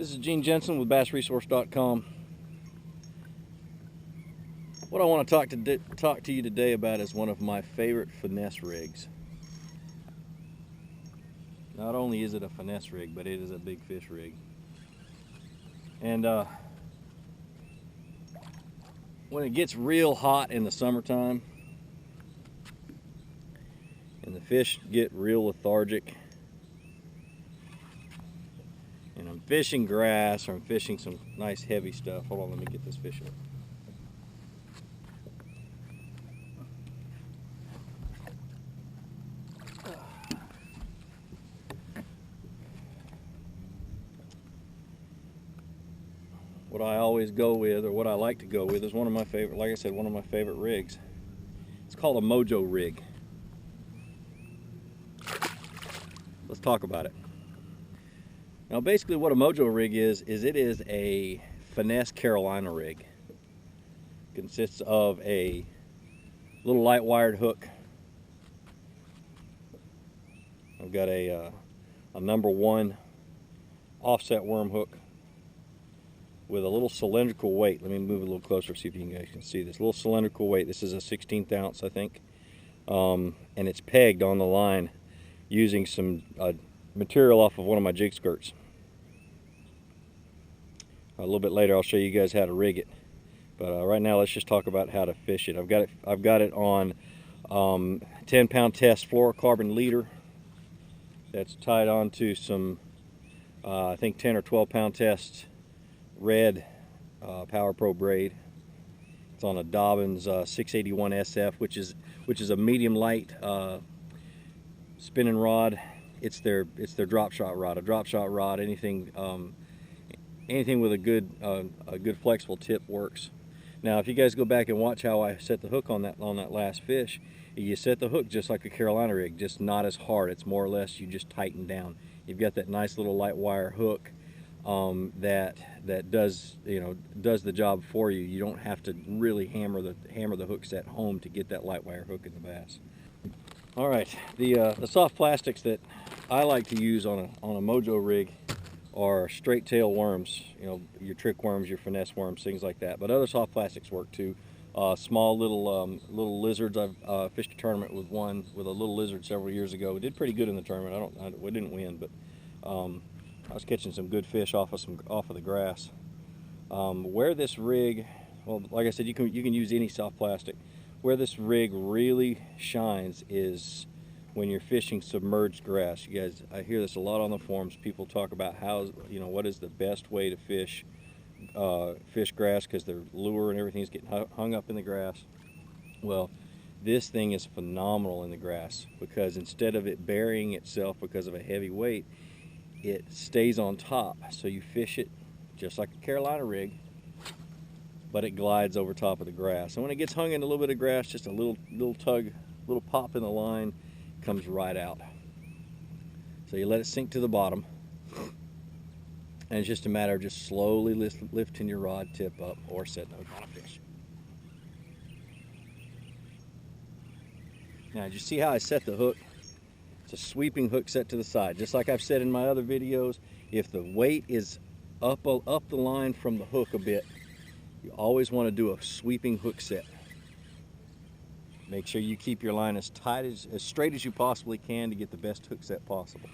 This is Gene Jensen with BassResource.com. What I want to talk to you today about is one of my favorite finesse rigs. Not only is it a finesse rig, but it is a big fish rig. And when it gets real hot in the summertime and the fish get real lethargic, and I'm fishing grass or I'm fishing some nice heavy stuff. Hold on, let me get this fish up. What I always go with, or what I like to go with, is one of my favorite, like I said, one of my favorite rigs. It's called a Mojo Rig. Let's talk about it. Now basically what a Mojo Rig is it is a finesse Carolina rig. It consists of a little light wired hook. I've got a #1 offset worm hook with a little cylindrical weight. Let me move a little closer, see if you guys can see this little cylindrical weight. This is a 1/16 ounce, I think, and it's pegged on the line using some material off of one of my jig skirts. A little bit later I'll show you guys how to rig it, but right now let's just talk about how to fish it. I've got it on 10-pound test fluorocarbon leader that's tied onto some I think 10 or 12-pound test red Power Pro braid. It's on a Dobbins 681 SF, which is a medium light spinning rod. It's their drop shot rod. A drop shot rod, anything with a good flexible tip works. Now, if you guys go back and watch how I set the hook on that last fish, you set the hook just like a Carolina rig, just not as hard. It's more or less you just tighten down. You've got that nice little light wire hook that does the job for you. You don't have to really hammer the hook set home to get that light wire hook in the bass. All right, the soft plastics that I like to use on a Mojo rig are straight tail worms. You know, your trick worms, your finesse worms, things like that. But other soft plastics work too. Small little lizards. I've fished a tournament with one with a little lizard several years ago. We did pretty good in the tournament. We didn't win, but I was catching some good fish off of the grass. Where this rig, well, like I said, you can use any soft plastic. Where this rig really shines is when you're fishing submerged grass. You guys, I hear this a lot on the forums. People talk about what is the best way to fish grass because their lure and everything's getting hung up in the grass. Well, this thing is phenomenal in the grass because instead of it burying itself because of a heavy weight, it stays on top. So you fish it just like a Carolina rig, but it glides over top of the grass. And when it gets hung in a little bit of grass, just a little tug, little pop in the line, comes right out. So you let it sink to the bottom, and it's just a matter of just slowly lifting your rod tip up or setting hook on a fish. Now, did you see how I set the hook? It's a sweeping hook set to the side. Just like I've said in my other videos, if the weight is up the line from the hook a bit, you always want to do a sweeping hook set. Make sure you keep your line as straight as you possibly can to get the best hook set possible.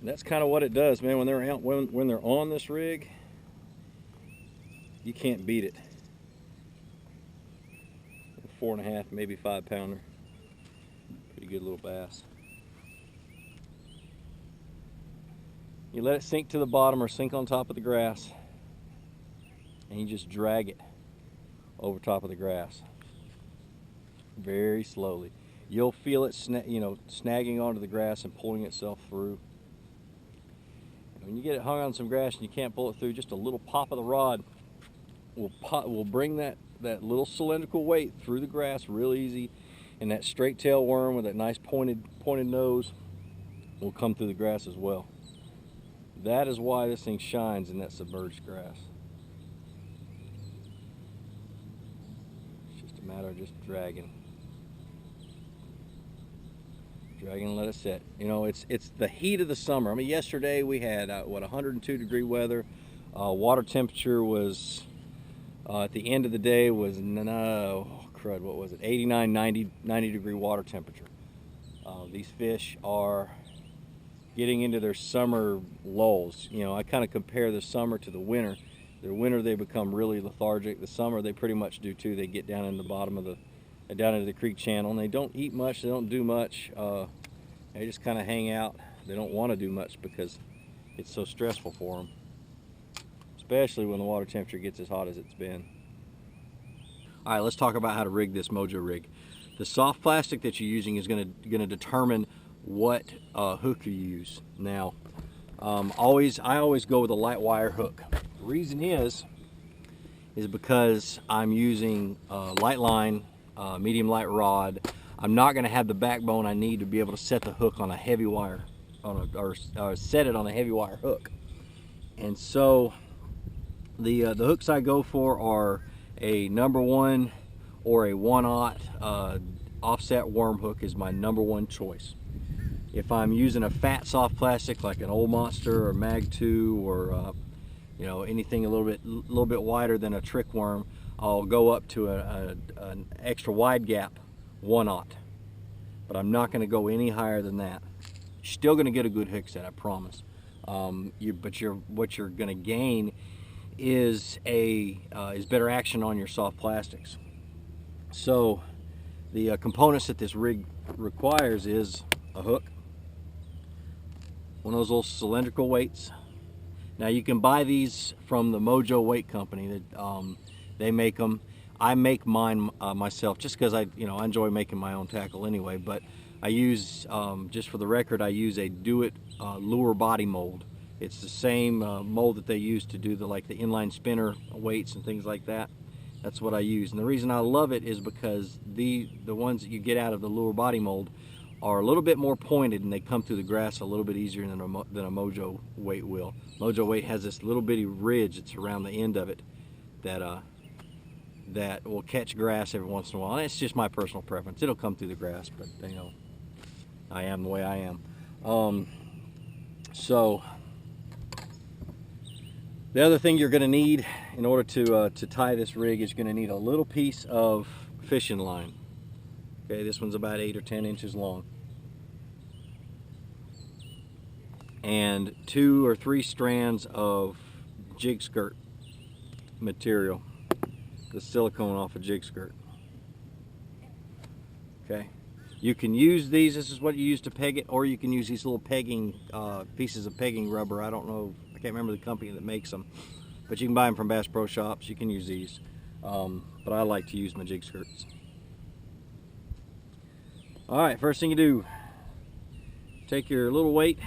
That's kind of what it does, man. When they're out, when they're on this rig, you can't beat it. 4.5, maybe 5-pounder. Pretty good little bass. You let it sink to the bottom or sink on top of the grass, and you just drag it over top of the grass very slowly. You'll feel it snagging onto the grass and pulling itself through. When you get it hung on some grass and you can't pull it through, just a little pop of the rod will bring that that little cylindrical weight through the grass real easy, and that straight tail worm with that nice pointed nose will come through the grass as well. That is why this thing shines in that submerged grass. It's just a matter of just dragging and let it set. You know, it's the heat of the summer. I mean, yesterday we had what, 102-degree weather. Water temperature was at the end of the day was what was it, 89, 90 degree water temperature. These fish are getting into their summer lulls. You know, I kind of compare the summer to the winter. The winter they become really lethargic. The summer they pretty much do too. They get down in the bottom of the down into the creek channel, and they don't eat much, they don't do much, they just kind of hang out. They don't want to do much because it's so stressful for them, especially when the water temperature gets as hot as it's been. All right, let's talk about how to rig this Mojo rig. The soft plastic that you're using is going to determine what hook you use. Now, I always go with a light wire hook. The reason is because I'm using light line, medium light rod. I'm not going to have the backbone I need to be able to set the hook on a heavy wire, or set it on a heavy wire hook. And so the hooks I go for are a #1 or a 1/0 offset worm hook is my #1 choice. If I'm using a fat soft plastic like an Old Monster or Mag 2 or you know, anything a little bit wider than a trick worm, I'll go up to an extra wide gap 1/0. But I'm not going to go any higher than that. You're still going to get a good hook set, I promise. What you're going to gain is better action on your soft plastics. So the components that this rig requires is a hook, one of those little cylindrical weights. Now you can buy these from the Mojo Weight Company. They make them. I make mine myself just because I enjoy making my own tackle anyway. But I use, just for the record, I use a Do It lure body mold. It's the same mold that they use to do the inline spinner weights and things like that. That's what I use, and the reason I love it is because the ones that you get out of the lure body mold are a little bit more pointed, and they come through the grass a little bit easier than a Mojo Weight will. Mojo Weight has this little bitty ridge that's around the end of it that will catch grass every once in a while. And it's just my personal preference. It'll come through the grass, but you know, I am the way I am. So the other thing you're going to need in order to tie this rig is you're going to need a little piece of fishing line. Okay, this one's about 8 or 10 inches long, and 2 or 3 strands of jig skirt material, the silicone off a jig skirt. Okay, you can use these. This is what you use to peg it, or you can use these little pegging pieces of pegging rubber. I don't know, I can't remember the company that makes them, but you can buy them from Bass Pro Shops. You can use these, but I like to use my jig skirts. All right, first thing you do, take your little weight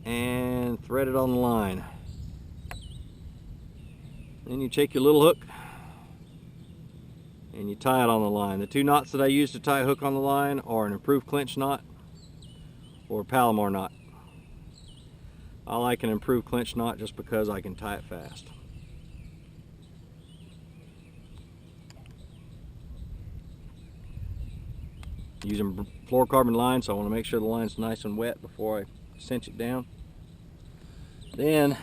and thread it on the line. Then you take your little hook and you tie it on the line. The 2 knots that I use to tie a hook on the line are an improved clinch knot or a Palomar knot. I like an improved clinch knot just because I can tie it fast. Using fluorocarbon line, so I want to make sure the line's nice and wet before I cinch it down. Then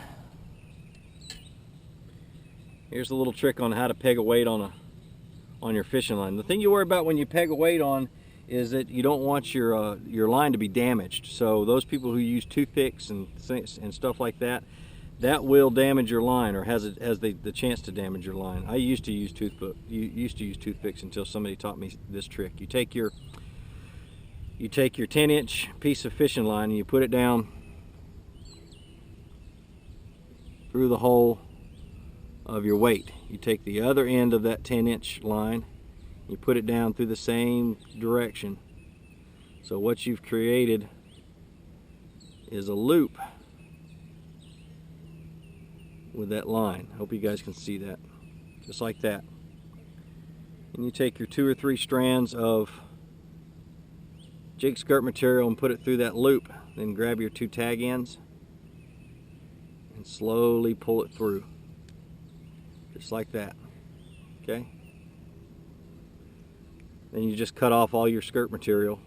here's a little trick on how to peg a weight on your fishing line. The thing you worry about when you peg a weight on is that you don't want your line to be damaged. So those people who use toothpicks and stuff like that, that will damage your line, or has the chance to damage your line. I used to use toothpicks until somebody taught me this trick. You take your 10-inch piece of fishing line and you put it down through the hole of your weight. You take the other end of that 10-inch line, you put it down through the same direction. So what you've created is a loop with that line. Hope you guys can see that. Just like that. And you take your 2 or 3 strands of jig skirt material and put it through that loop. Then grab your 2 tag ends and slowly pull it through. Just like that. Okay? Then you just cut off all your skirt material.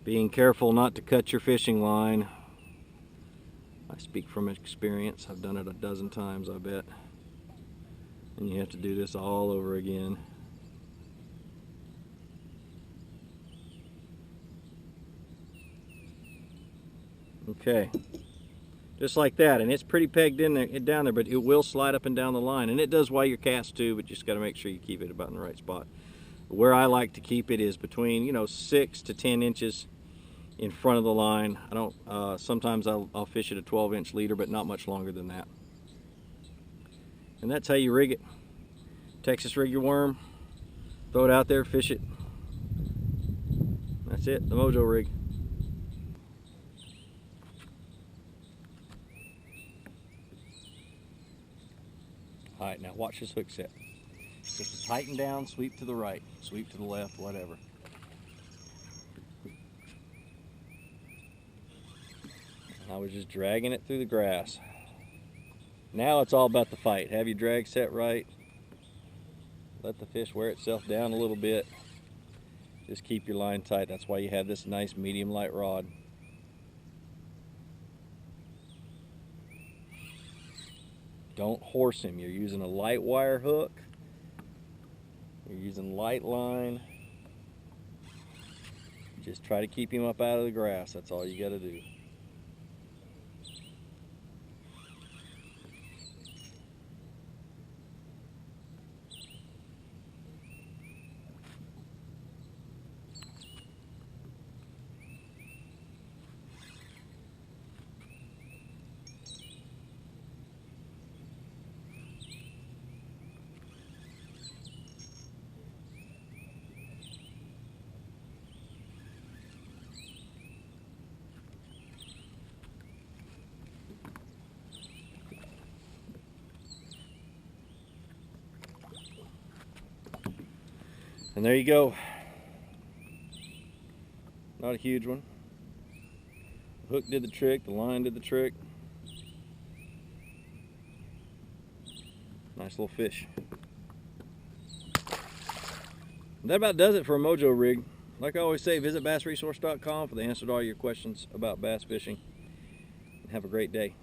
Being careful not to cut your fishing line. I speak from experience. I've done it a dozen times, I bet. And you have to do this all over again. Okay, just like that, and it's pretty pegged in there, down there, but it will slide up and down the line, and it does while you're cast too, but you just got to make sure you keep it about in the right spot. Where I like to keep it is between, you know, 6 to 10 inches in front of the line. I don't. Sometimes I'll fish at a 12-inch leader, but not much longer than that. And that's how you rig it. Texas rig your worm, throw it out there, fish it. That's it, the Mojo rig. Alright, now watch this hook set. Just tighten down, sweep to the right, sweep to the left, whatever. And I was just dragging it through the grass. Now it's all about the fight. Have your drag set right. Let the fish wear itself down a little bit. Just keep your line tight. That's why you have this nice medium light rod. Don't horse him. You're using a light wire hook. You're using light line. Just try to keep him up out of the grass. That's all you got to do. And there you go. Not a huge one. The hook did the trick, the line did the trick. Nice little fish. And that about does it for a Mojo rig. Like I always say, visit bassresource.com for the answer to all your questions about bass fishing. And have a great day.